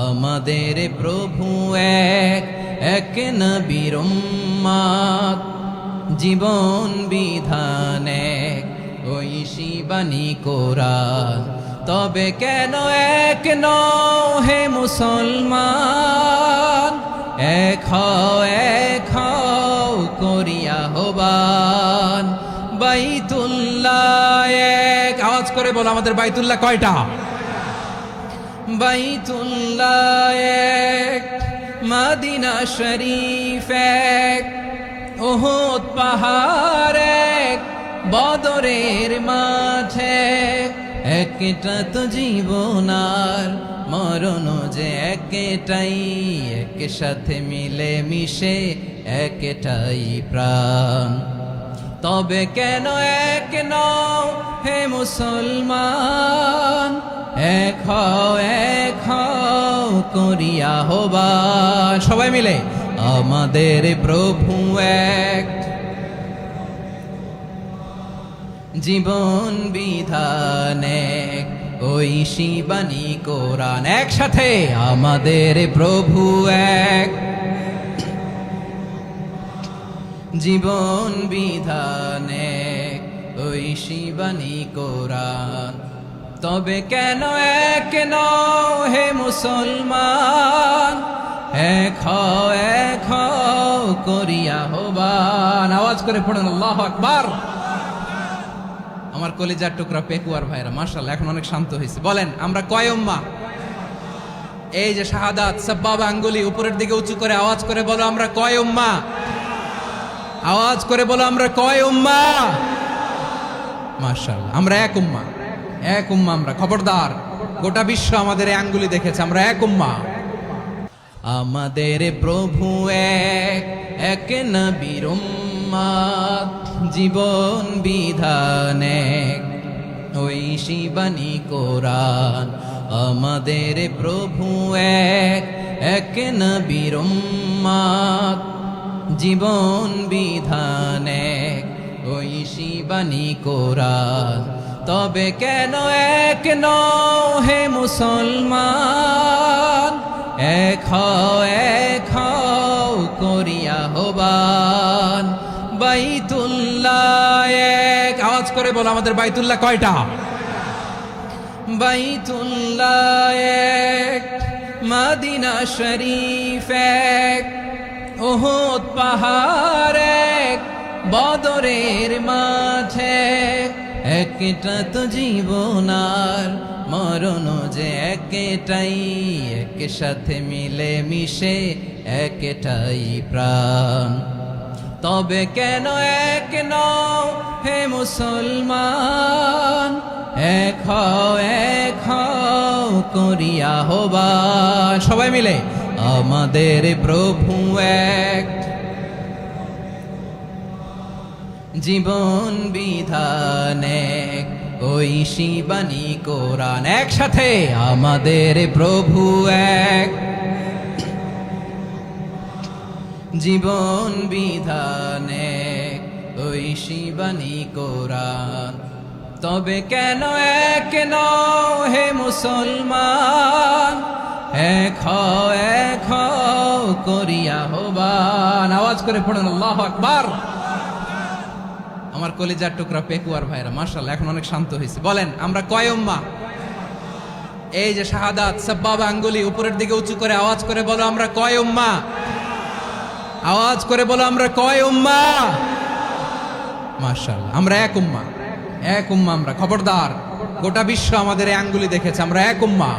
আমাদের প্রভু এক, এক নবীর উম্মত, জীবন বিধান এক, ওই শিবানী কোরআন। তবে কেন এক নও হে মুসলমান, এক হও করিয়া হবান। বাইতুল্লাহ এক, আওয়াজ করে বলো আমাদের বাইতুল্লাহ কয়টা? বাইতুল্লাহ এক, মদিনা শরীফ এক, উহুদ পাহাড় এক, বদরের মাঠে। একটা তো জীবন আর মরণ যে একটাই, একসাথে মিলে মিশে একটাই প্রাণ। তবে কেন এক নও হে মুসলমান, এক হও করিয়া হবান। সবাই মিলে আমাদের প্রভু এক, জীবন বিধান এক, ওই শিবানী কোরআন। একসাথে আমাদের প্রভু এক, জীবন বিধান এক, ওই শিবানী কোরআন। তবে কেন এক নও হে মুসলমান, এক হও করিয়া হবান। আওয়াজ করে পড়েন আল্লাহু আকবার। আমার কলিজার টুকরা পেকুয়ার ভাইরা মাশাআল্লাহ এখন অনেক শান্ত হয়েছে। বলেন আমরা কয় উম্মাহ? এই যে শাহাদাত সাব্বাবা আঙ্গুলি উপরের দিকে উঁচু করে আওয়াজ করে বলো আমরা কয় উম্মাহ? আওয়াজ করে বলো আমরা কয় উম্মাহ? মাশাআল্লাহ আমরা এক উম্মাহ, এক উম্মাহ আমরা। খবরদার, গোটা বিশ্ব আমাদের এই আঙ্গুলি দেখেছে, আমরা এক উম্মাহ। আমাদের প্রভু এক, এক নবীর উম্মত, জীবন বিধান এক, ওই শিবানী কোরআন। আমাদের প্রভু এক, এক নবীর উম্মত, জীবন বিধান এক, ওই শিবানী কোরআন। তবে কেন এক নও হে মুসলমান, এক হও করিয়া হবান। বাইতুল্লাহ এক, আওয়াজ করে বলো আমাদের বাইতুল্লাহ কয়টা? বাইতুল্লাহ এক, মদিনা শরীফ এক, উহুদ পাহাড় এক, বদরের মাঠে। একটা তো জীবন আর মরণ যে একটাই, একসাথে মিলে মিশে একটাই প্রাণ। তবে কেন এক নও হে মুসলমান, এক হও করিয়া হবান। সবাই মিলে আমাদের প্রভু এক, জীবন বিধান এক, ওই শিবানী কোরআন। একসাথে আমাদের প্রভু এক, জীবন বিধান এক, ওই শিবানী কোরআন। তবে কেন এক নও হে মুসলমান, এক হও করিয়া হবান। আওয়াজ করে পড়েন আল্লাহু আকবার। আমার কলিজার টুকরা পেকুয়ার ভাইরা মাশাআল্লাহ এখন অনেক শান্ত হয়েছে। বলেন আমরা কয় উম্মাহ? এই যে শাহাদাত সাব্বাবা আঙ্গুলি উপরের দিকে উঁচু করে আওয়াজ করে বলো আমরা কয় উম্মাহ? আওয়াজ করে বলো আমরা কয় উম্মাহ? মাশাআল্লাহ আমরা এক উম্মাহ, এক উম্মাহ আমরা। খবরদার, গোটা বিশ্ব আমাদের এই আঙ্গুলি দেখেছে, আমরা এক উম্মাহ।